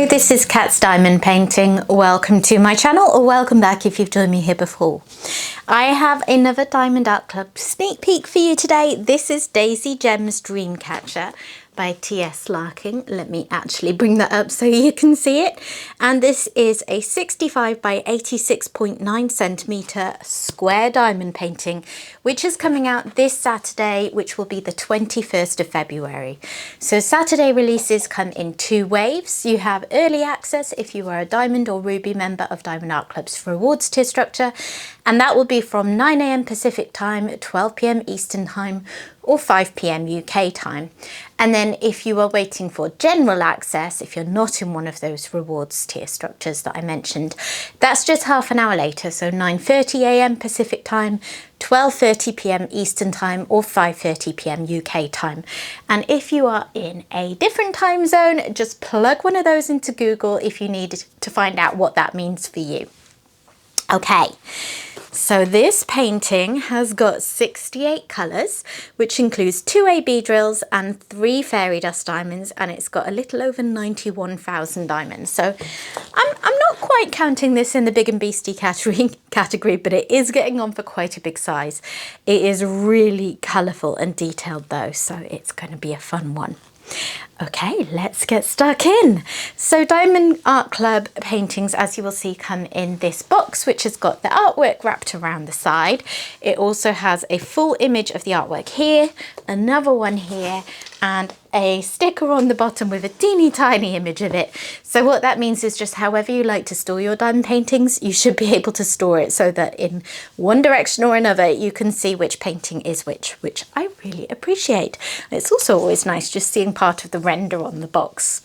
this is Cat's Diamond Painting. Welcome to my channel, or welcome back if you've joined me here before. I have another Diamond Art Club sneak peek for you today. This is Daisy Gem's Dreamcatcher by T.S. Larking. Let me actually bring that up so you can see it. And this is a 65 by 86.9 centimeter square diamond painting, which is coming out this Saturday, which will be the 21st of February. So Saturday releases come in two waves. You have early access if you are a Diamond or Ruby member of Diamond Art Club's rewards tier structure, and that will be from 9 AM Pacific time, 12 PM Eastern time, or 5 PM UK time. And then if you are waiting for general access, if you're not in one of those rewards tier structures that I mentioned, that's just half an hour later, so 9:30 AM Pacific time, 12:30 PM Eastern time, or 5:30 PM UK time. And if you are in a different time zone, just plug one of those into Google if you need to find out what that means for you. Okay, so this painting has got 68 colours, which includes 2 AB drills and 3 fairy dust diamonds, and it's got a little over 91,000 diamonds. So I'm not quite counting this in the big and beastie category, but it is getting on for quite a big size. It is really colourful and detailed though, so it's going to be a fun one. Okay, let's get stuck in. So Diamond Art Club paintings, as you will see, come in this box, which has got the artwork wrapped around the side. It also has a full image of the artwork here, another one here, and a sticker on the bottom with a teeny tiny image of it. So what that means is just however you like to store your diamond paintings, you should be able to store it so that in one direction or another you can see which painting is which I really appreciate. It's also always nice just seeing part of the render on the box.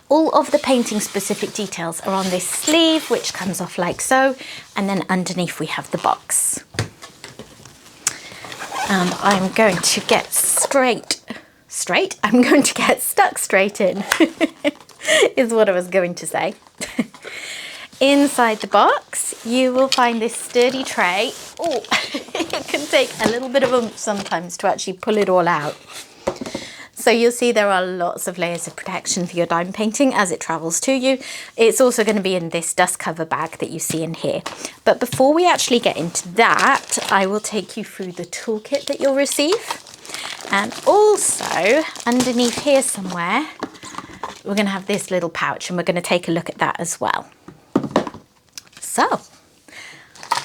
All of the painting specific details are on this sleeve, which comes off like so, and then underneath we have the box. And I'm going to get I'm going to get stuck straight in, is what I was going to say. Inside the box, you will find this sturdy tray. Oh, it can take a little bit of oomph sometimes to actually pull it all out. So you'll see there are lots of layers of protection for your diamond painting as it travels to you. It's also going to be in this dust cover bag that you see in here. But before we actually get into that, I will take you through the toolkit that you'll receive. And also underneath here somewhere, we're going to have this little pouch, and we're going to take a look at that as well. So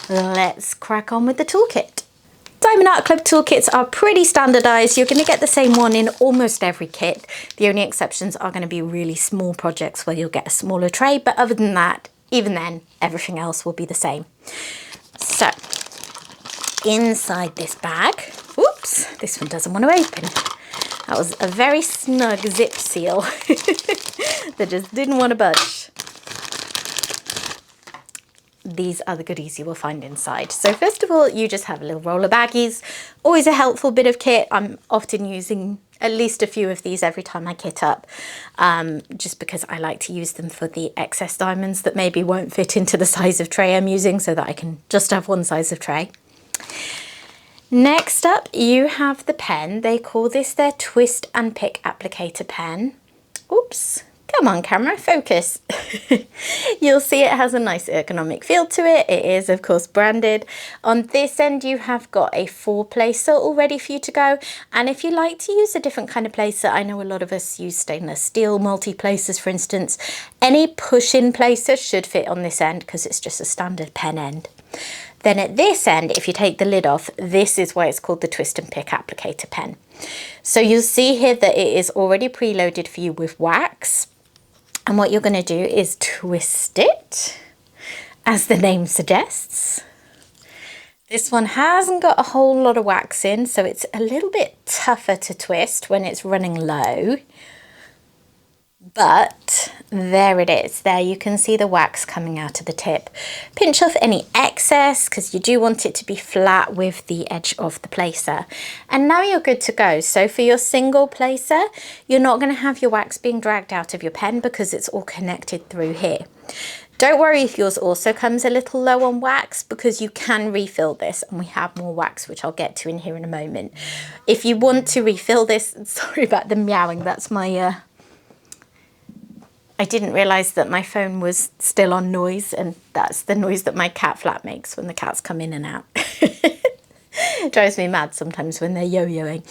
let's crack on with the toolkit. Diamond Art Club toolkits are pretty standardized. You're going to get the same one in almost every kit. The only exceptions are going to be really small projects where you'll get a smaller tray, but other than that, even then, everything else will be the same. So inside this bag, oops, this one doesn't want to open. That was a very snug zip seal that just didn't want to budge. These are the goodies you will find inside. So first of all, you just have a little roll of baggies. Always a helpful bit of kit. I'm often using at least a few of these every time I kit up, just because I like to use them for the excess diamonds that maybe won't fit into the size of tray I'm using, so that I can just have one size of tray. Next up, you have the pen. They call this their Twist and Pick applicator pen. Oops. Come on camera, focus. You'll see it has a nice ergonomic feel to it. It is of course branded. On this end you have got a 4-placer all ready for you to go, and if you like to use a different kind of placer, I know a lot of us use stainless steel multi-placers for instance, any push-in placer should fit on this end because it's just a standard pen end. Then at this end, if you take the lid off, this is why it's called the Twist and Pick applicator pen. So you'll see here that it is already preloaded for you with wax. And what you're going to do is twist it, as the name suggests. This one hasn't got a whole lot of wax in, so it's a little bit tougher to twist when it's running low. But there it is. There you can see the wax coming out of the tip. Pinch off any excess because you do want it to be flat with the edge of the placer. And now you're good to go. So for your single placer, you're not going to have your wax being dragged out of your pen because it's all connected through here. Don't worry if yours also comes a little low on wax, because you can refill this, and we have more wax which I'll get to in here in a moment. If you want to refill this, sorry about the meowing, that's my I didn't realise that my phone was still on noise, and that's the noise that my cat flap makes when the cats come in and out. It drives me mad sometimes when they're yo-yoing.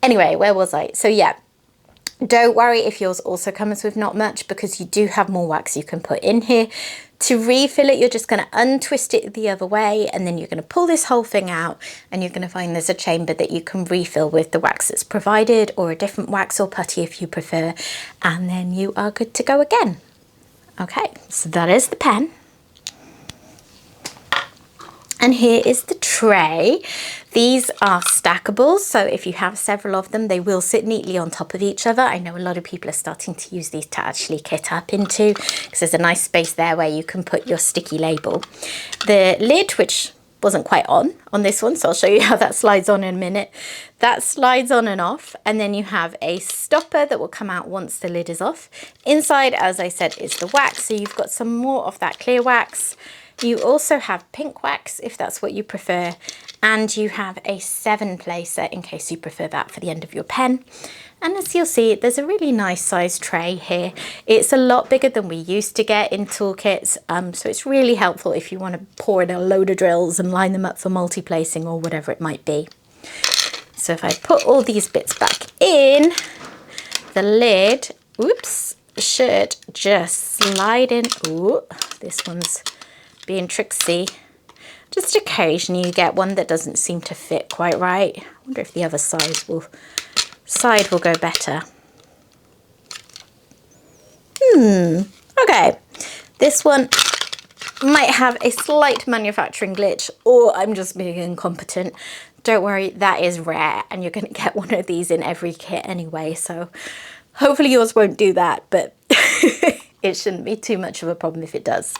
Anyway, where was I? So yeah, don't worry if yours also comes with not much, because you do have more wax you can put in here. To refill it, you're just going to untwist it the other way, and then you're going to pull this whole thing out, and you're going to find there's a chamber that you can refill with the wax that's provided, or a different wax or putty if you prefer, and then you are good to go again. Okay, so that is the pen. And here is the tray. These are stackable, so if you have several of them, they will sit neatly on top of each other. I know a lot of people are starting to use these to actually kit up into, because there's a nice space there where you can put your sticky label. The lid, which wasn't quite on this one, so I'll show you how that slides on in a minute. That slides on and off, and then you have a stopper that will come out once the lid is off. Inside, as I said, is the wax, so you've got some more of that clear wax. You also have pink wax if that's what you prefer, and you have a 7-placer in case you prefer that for the end of your pen. And as you'll see, there's a really nice size tray here. It's a lot bigger than we used to get in toolkits, so it's really helpful if you want to pour in a load of drills and line them up for multi-placing or whatever it might be. So if I put all these bits back in, the lid, oops, should just slide in. Ooh, this one's being tricksy. Just occasionally you get one that doesn't seem to fit quite right. I wonder if the other side will go better. Okay, this one might have a slight manufacturing glitch, or I'm just being incompetent. Don't worry, that is rare, and you're going to get one of these in every kit anyway, so hopefully yours won't do that, but it shouldn't be too much of a problem if it does.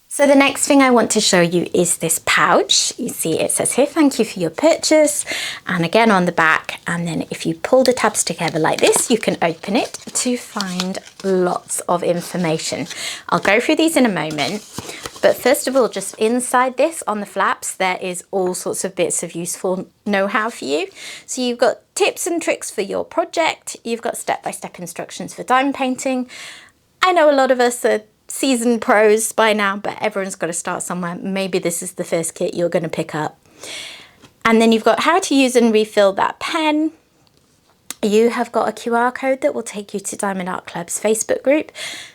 So the next thing I want to show you is this pouch. You see it says here, thank you for your purchase, and again on the back, and then if you pull the tabs together like this, you can open it to find lots of information. I'll go through these in a moment, but first of all, just inside this on the flaps, there is all sorts of bits of useful know-how for you. So you've got tips and tricks for your project, you've got step-by-step instructions for diamond painting. I know a lot of us are seasoned pros by now, but everyone's got to start somewhere. Maybe this is the first kit you're going to pick up. And then you've got how to use and refill that pen. You have got a QR code that will take you to Diamond Art Club's Facebook group.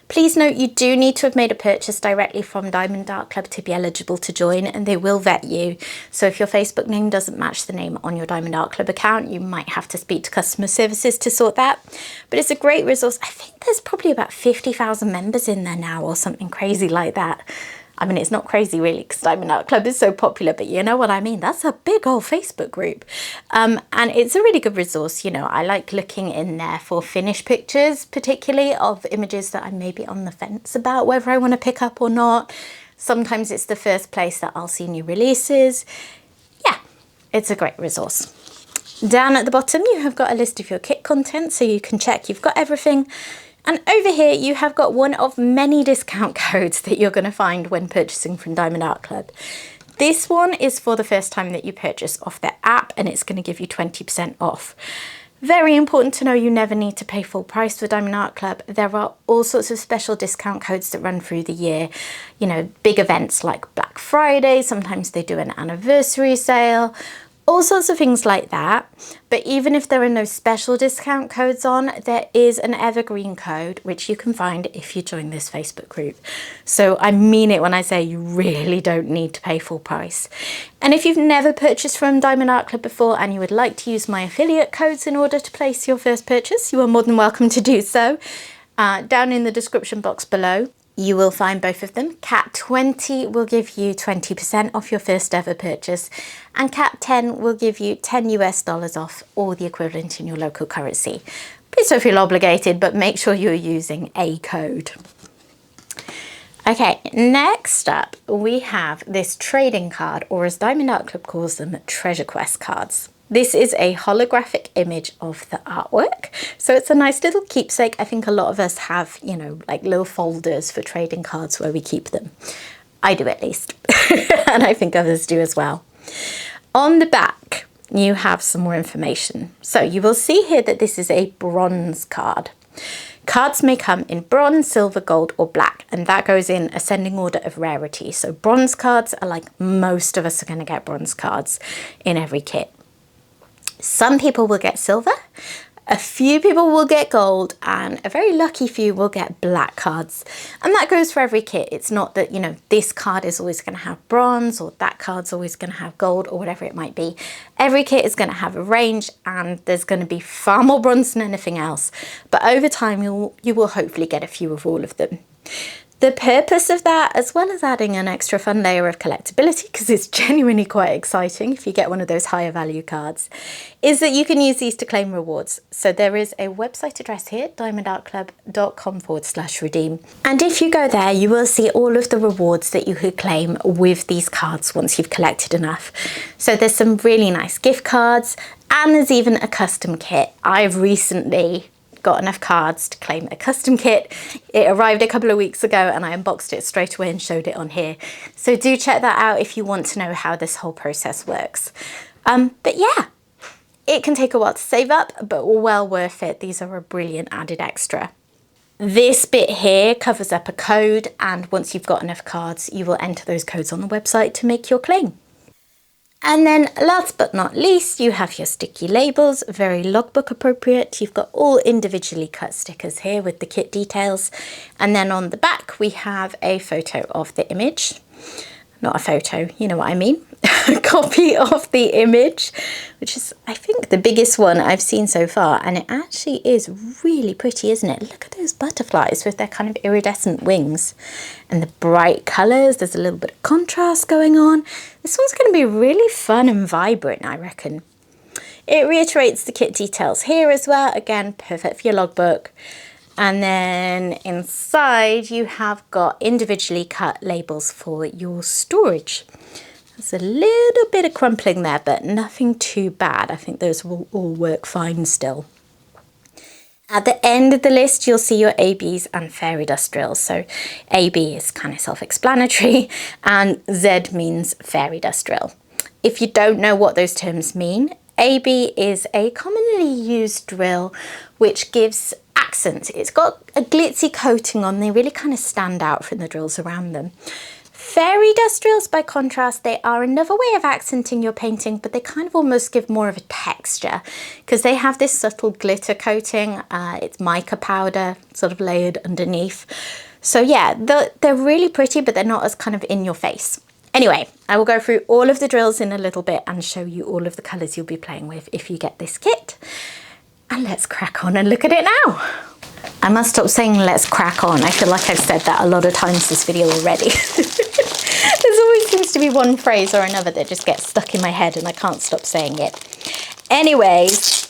Please note you do need to have made a purchase directly from Diamond Art Club to be eligible to join, and they will vet you. So if your Facebook name doesn't match the name on your Diamond Art Club account, you might have to speak to customer services to sort that. But it's a great resource. I think there's probably about 50,000 members in there now or something crazy like that. I mean, it's not crazy really because Diamond Art Club is so popular, but you know what I mean? That's a big old Facebook group. And it's a really good resource. You know, I like looking in there for finished pictures, particularly of images that I'm maybe on the fence about whether I want to pick up or not. Sometimes it's the first place that I'll see new releases. Yeah, it's a great resource. Down at the bottom, you have got a list of your kit content, so you can check you've got everything. And over here, you have got one of many discount codes that you're going to find when purchasing from Diamond Art Club. This one is for the first time that you purchase off their app, and it's going to give you 20% off. Very important to know you never need to pay full price for Diamond Art Club. There are all sorts of special discount codes that run through the year. You know, big events like Black Friday, sometimes they do an anniversary sale, all sorts of things like that. But even if there are no special discount codes on, there is an evergreen code which you can find if you join this Facebook group. So I mean it when I say you really don't need to pay full price. And if you've never purchased from Diamond Art Club before and you would like to use my affiliate codes in order to place your first purchase, you are more than welcome to do so. Down in the description box below, you will find both of them. CAT20 will give you 20% off your first ever purchase, and CAT10 will give you $10 US off, or the equivalent in your local currency. Please don't feel obligated, but make sure you're using a code. Okay, next up we have this trading card, or as Diamond Art Club calls them, treasure quest cards. This is a holographic image of the artwork. So it's a nice little keepsake. I think a lot of us have, you know, like little folders for trading cards where we keep them. I do at least. And I think others do as well. On the back, you have some more information. So you will see here that this is a bronze card. Cards may come in bronze, silver, gold, or black, and that goes in ascending order of rarity. So bronze cards are like most of us are going to get bronze cards in every kit. Some people will get silver, a few people will get gold, and a very lucky few will get black cards. And that goes for every kit. It's not that, you know, this card is always going to have bronze or that card's always going to have gold or whatever it might be. Every kit is going to have a range, and there's going to be far more bronze than anything else. But over time, you will hopefully get a few of all of them. The purpose of that, as well as adding an extra fun layer of collectability, because it's genuinely quite exciting if you get one of those higher value cards, is that you can use these to claim rewards. So there is a website address here, diamondartclub.com/redeem. And if you go there, you will see all of the rewards that you could claim with these cards once you've collected enough. So there's some really nice gift cards, and there's even a custom kit. I've recently got enough cards to claim a custom kit. It arrived a couple of weeks ago and I unboxed it straight away and showed it on here. So do check that out if you want to know how this whole process works. But yeah, it can take a while to save up, but well worth it. These are a brilliant added extra. This bit here covers up a code, and once you've got enough cards, you will enter those codes on the website to make your claim. And then last but not least, you have your sticky labels, very logbook appropriate. You've got all individually cut stickers here with the kit details. And then on the back, we have a photo of the image. Not a photo, you know what I mean. A copy of the image, which is, I think, the biggest one I've seen so far. And it actually is really pretty, isn't it? Look at those butterflies with their kind of iridescent wings and the bright colours. There's a little bit of contrast going on. This one's going to be really fun and vibrant, I reckon. It reiterates the kit details here as well. Again, perfect for your logbook. And then inside you have got individually cut labels for your storage. There's a little bit of crumpling there, but nothing too bad. I think those will all work fine still. At the end of the list, you'll see your ABs and fairy dust drills. So AB is kind of self-explanatory, and Z means fairy dust drill. If you don't know what those terms mean, AB is a commonly used drill which gives accent. It's got a glitzy coating on. They really kind of stand out from the drills around them. Fairy dust drills, by contrast, they are another way of accenting your painting, but they kind of almost give more of a texture because they have this subtle glitter coating. It's mica powder sort of layered underneath. So yeah, they're really pretty, but they're not as kind of in your face. Anyway, I will go through all of the drills in a little bit and show you all of the colours you'll be playing with if you get this kit. And let's crack on and look at it now. I must stop saying let's crack on. I feel like I've said that a lot of times this video already. There's always seems to be one phrase or another that just gets stuck in my head and I can't stop saying it. Anyways,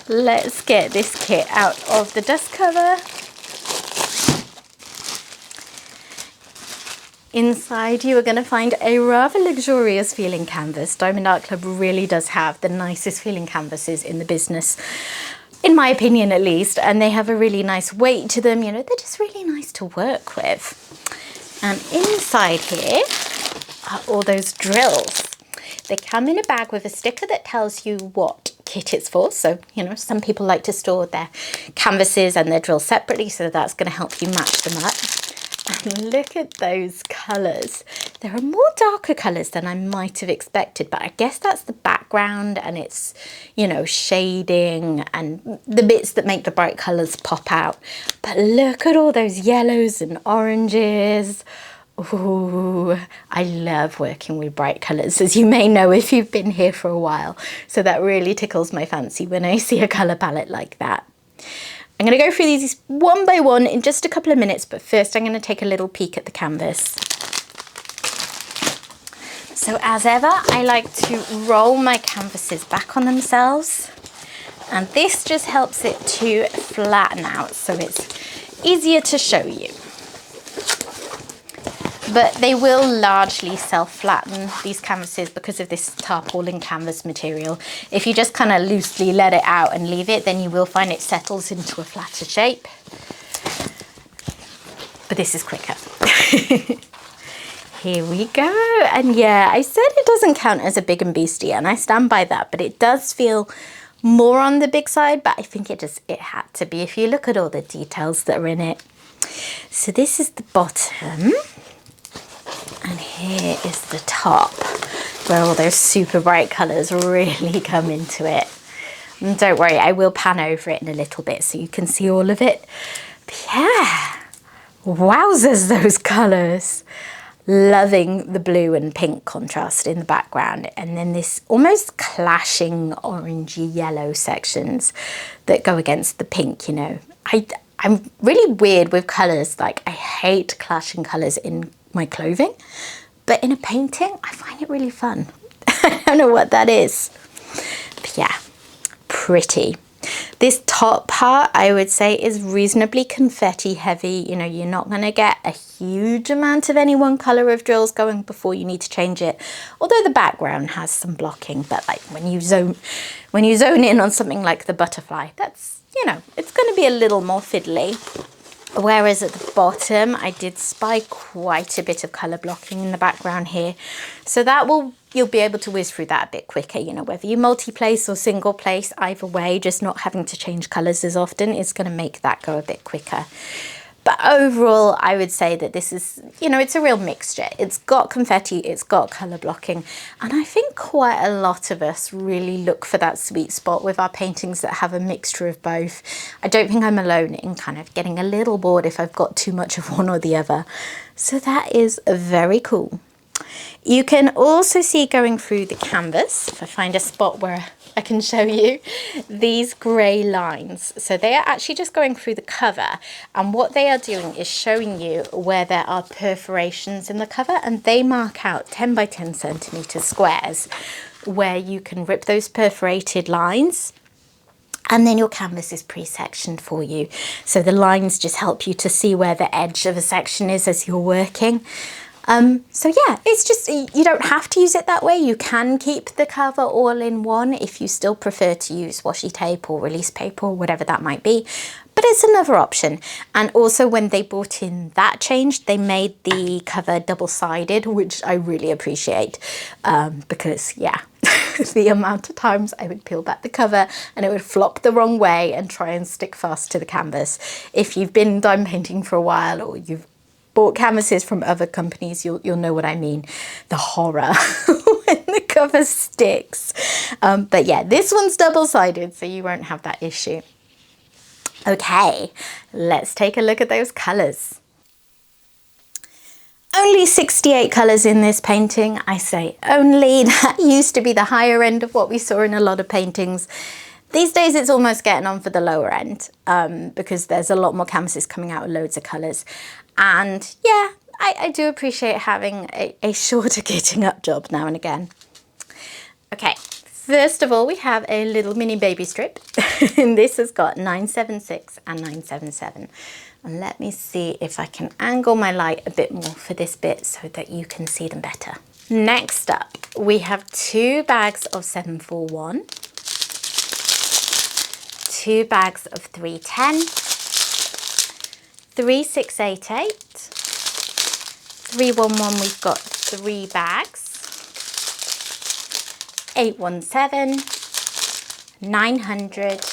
let's get this kit out of the dust cover. Inside you are going to find a rather luxurious feeling canvas. Diamond Art Club really does have the nicest feeling canvases in the business, in my opinion at least, and they have a really nice weight to them. You know, they're just really nice to work with. And inside here are all those drills. They come in a bag with a sticker that tells you what kit it's for. So, you know, some people like to store their canvases and their drills separately, so that's going to help you match them up. And look at those colours. There are more darker colours than I might have expected, but I guess that's the background and it's, you know, shading and the bits that make the bright colours pop out. But look at all those yellows and oranges. Ooh, I love working with bright colours, as you may know if you've been here for a while. So that really tickles my fancy when I see a colour palette like that. I'm going to go through these one by one in just a couple of minutes, but first I'm going to take a little peek at the canvas. So as ever, I like to roll my canvases back on themselves, and this just helps it to flatten out so it's easier to show you. But they will largely self-flatten, these canvases, because of this tarpaulin canvas material. If you just kind of loosely let it out and leave it, then you will find it settles into a flatter shape. But this is quicker. Here we go. And yeah, I said it doesn't count as a big and beastie, and I stand by that, but it does feel more on the big side, but I think it had to be if you look at all the details that are in it. So this is the bottom, and here is the top, where all those super bright colours really come into it. And don't worry, I will pan over it in a little bit so you can see all of it. But yeah, wowzers, those colours. Loving the blue and pink contrast in the background, and then this almost clashing orangey yellow sections that go against the pink, you know. I'm really weird with colours. Like, I hate clashing colours in my clothing, but in a painting I find it really fun. I don't know what that is, but yeah, pretty. This top part, I would say, is reasonably confetti heavy. You know, you're not going to get a huge amount of any one colour of drills going before you need to change it. Although the background has some blocking, but like when you zone in on something like the butterfly, that's, you know, it's going to be a little more fiddly. Whereas at the bottom, I did spy quite a bit of colour blocking in the background here. So that you'll be able to whiz through that a bit quicker, you know, whether you multi-place or single place, either way, just not having to change colours as often is going to make that go a bit quicker. But overall, I would say that this is, you know, it's a real mixture. It's got confetti, it's got colour blocking. And I think quite a lot of us really look for that sweet spot with our paintings that have a mixture of both. I don't think I'm alone in kind of getting a little bored if I've got too much of one or the other. So that is very cool. You can also see going through the canvas, if I find a spot where I can show you, these grey lines. So they are actually just going through the cover, and what they are doing is showing you where there are perforations in the cover, and they mark out 10 by 10 centimetre squares where you can rip those perforated lines, and then your canvas is pre-sectioned for you. So the lines just help you to see where the edge of a section is as you're working. So yeah, it's just, you don't have to use it that way. You can keep the cover all in one if you still prefer to use washi tape or release paper or whatever that might be. But it's another option. And also when they brought in that change, they made the cover double-sided, which I really appreciate, because yeah, the amount of times I would peel back the cover and it would flop the wrong way and try and stick fast to the canvas. If you've been diamond painting for a while, or you've bought canvases from other companies, you'll know what I mean. The horror when the cover sticks. But yeah, this one's double-sided, so you won't have that issue. Okay, let's take a look at those colours. Only 68 colours in this painting. I say only. That used to be the higher end of what we saw in a lot of paintings. These days it's almost getting on for the lower end, because there's a lot more canvases coming out with loads of colours. And yeah, I do appreciate having a shorter getting up job now and again. Okay, first of all, we have a little mini baby strip. And this has got 976 and 977. And let me see if I can angle my light a bit more for this bit so that you can see them better. Next up, we have 2 bags of 741. 2 bags of 310, 3688, 311, we've got 3 bags, 817, 900,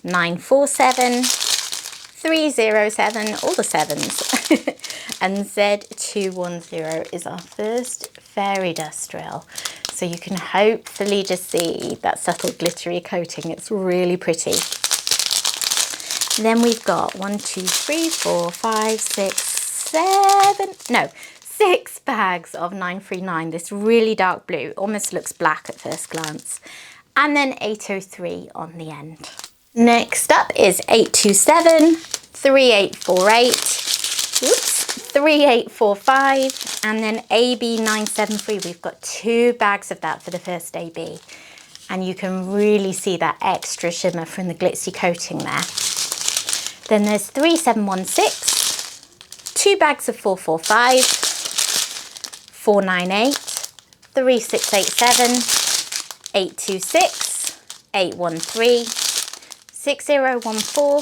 947, 307, all the 7s, and Z210 is our first fairy dust drill. So you can hopefully just see that subtle glittery coating. It's really pretty. Then we've got 1, 2, 3, 4, 5, 6, 7, no, 6 bags of 939. This really dark blue, almost looks black at first glance. And then 803 on the end. Next up is 827, 3848, oops, 3845, and then AB973. We've got 2 bags of that for the first AB. And you can really see that extra shimmer from the glitzy coating there. Then there's 3716, 2 bags of 445, 498, 3687, 826, 813, 6014,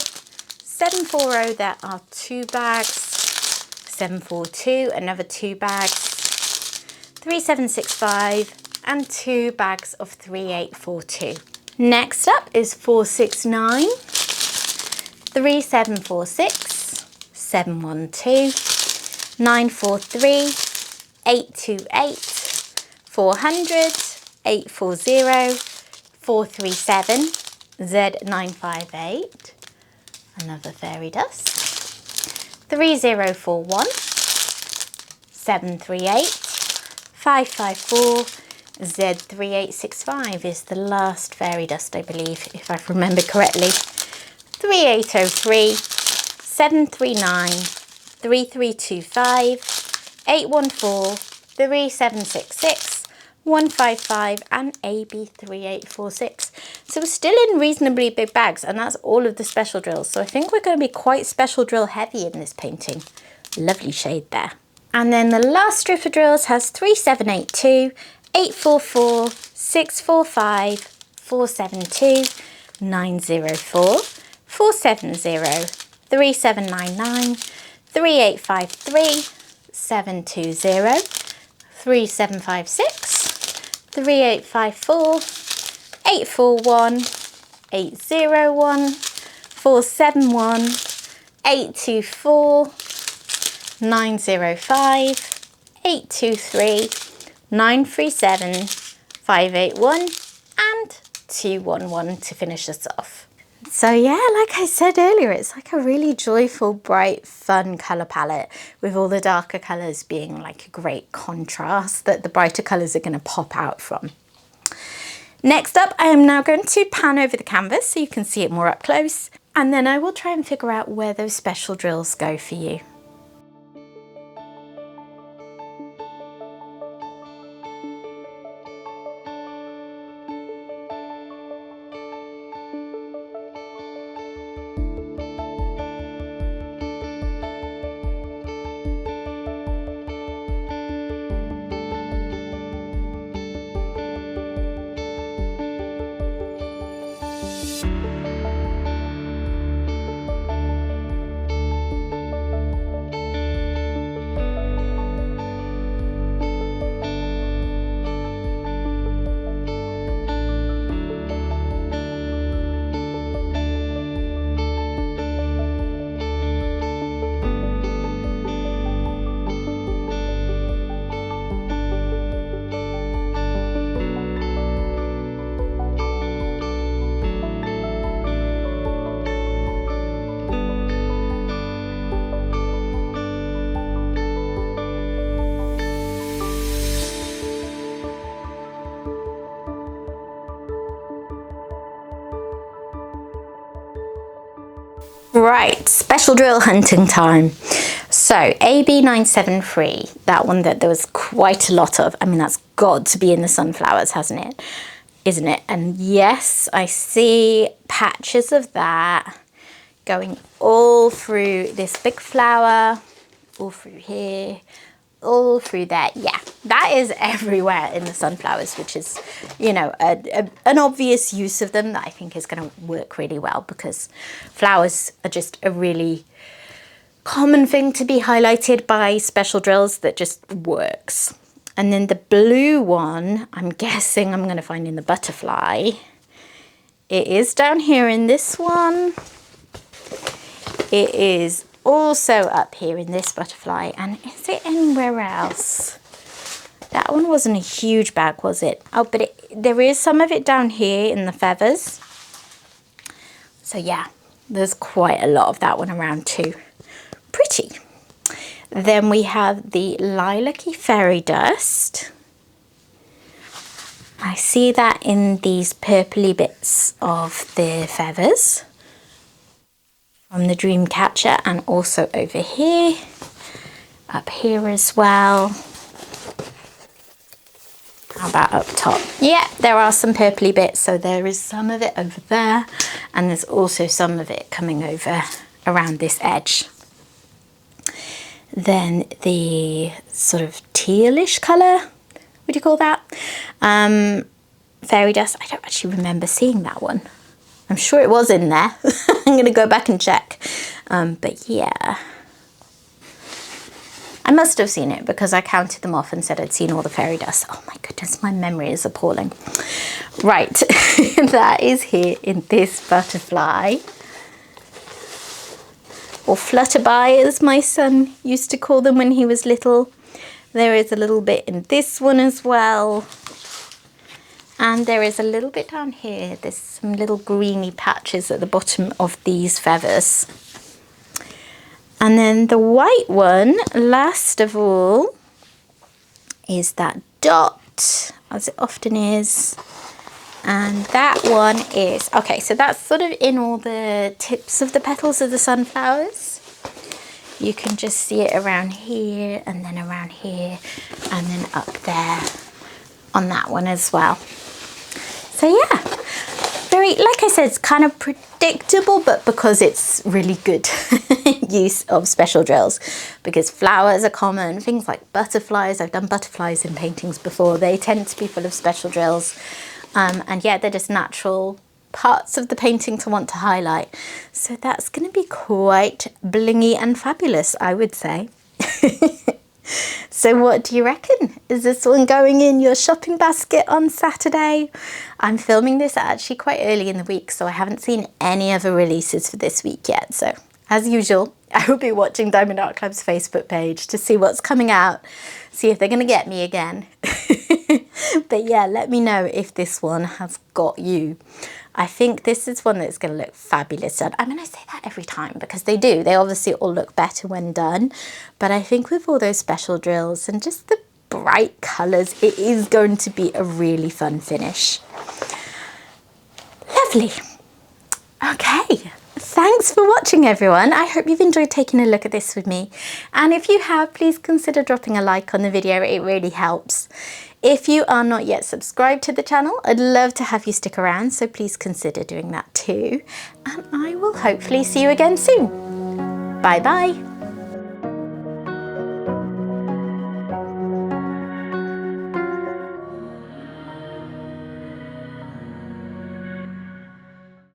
740, there are 2 bags, 742, another 2 bags, 3765, and 2 bags of 3842. Next up is 469, 3746, 712, 943, 828, 400, 840, 437, Z958, another fairy dust, 3041, 738, 554, Z3865 is the last fairy dust, I believe, if I remember correctly, 3803, 739, 3325, 814, 3766, 155 and AB3846. So we're still in reasonably big bags, and that's all of the special drills. So I think we're going to be quite special drill heavy in this painting. Lovely shade there. And then the last strip of drills has 3782, 844, 645, 472, 904, 470, 3799, 3853, 720, 3756, 3854, 841, 801, 471, 824, 905, 823, 937, 581 and 211 to finish us off. So yeah, like I said earlier, it's like a really joyful, bright, fun colour palette with all the darker colours being like a great contrast that the brighter colours are going to pop out from. Next up, I am now going to pan over the canvas so you can see it more up close, and then I will try and figure out where those special drills go for you. Right, special drill hunting time. So AB973, that one that there was quite a lot of. I mean, that's got to be in the sunflowers, hasn't it? Isn't it? And yes, I see patches of that going all through this big flower, all through here, all through there. Yeah, that is everywhere in the sunflowers, which is, you know, an obvious use of them that I think is going to work really well, because flowers are just a really common thing to be highlighted by special drills that just works. And then the blue one, I'm guessing I'm going to find in the butterfly. It is down here in this one. It is also up here in this butterfly. And is it anywhere else? That one wasn't a huge bag, was it? Oh, but there is some of it down here in the feathers. So yeah, there's quite a lot of that one around too. Pretty. Then we have the lilac-y fairy dust. I see that in these purpley bits of the feathers from the Dreamcatcher, and also over here, up here as well. How about up top? Yeah, there are some purpley bits, so there is some of it over there, and there's also some of it coming over around this edge. Then the sort of tealish colour, would you call that? Fairy dust, I don't actually remember seeing that one. I'm sure it was in there. I'm going to go back and check. But yeah, I must have seen it because I counted them off and said I'd seen all the fairy dust. Oh my goodness, my memory is appalling. Right, that is here in this butterfly, or flutterby as my son used to call them when he was little. There is a little bit in this one as well. And there is a little bit down here. There's some little greeny patches at the bottom of these feathers. And then the white one, last of all, is that dot, as it often is. And that one is, okay, so that's sort of in all the tips of the petals of the sunflowers. You can just see it around here and then around here and then up there on that one as well. So yeah, very, like I said, it's kind of predictable, but because it's really good use of special drills, because flowers are common, things like butterflies, I've done butterflies in paintings before, they tend to be full of special drills. And yeah, they're just natural parts of the painting to want to highlight. So that's going to be quite blingy and fabulous, I would say. So what do you reckon? Is this one going in your shopping basket on Saturday? I'm filming this actually quite early in the week, so I haven't seen any other releases for this week yet. So as usual, I will be watching Diamond Art Club's Facebook page to see what's coming out, see if they're going to get me again. But yeah, let me know if this one has got you. I think this is one that's going to look fabulous. I mean, I say that every time because they do. They obviously all look better when done. But I think with all those special drills and just the bright colours, it is going to be a really fun finish. Lovely. Okay. Thanks for watching, everyone. I hope you've enjoyed taking a look at this with me. And if you have, please consider dropping a like on the video. It really helps. If you are not yet subscribed to the channel, I'd love to have you stick around, so please consider doing that too. And I will hopefully see you again soon. Bye bye.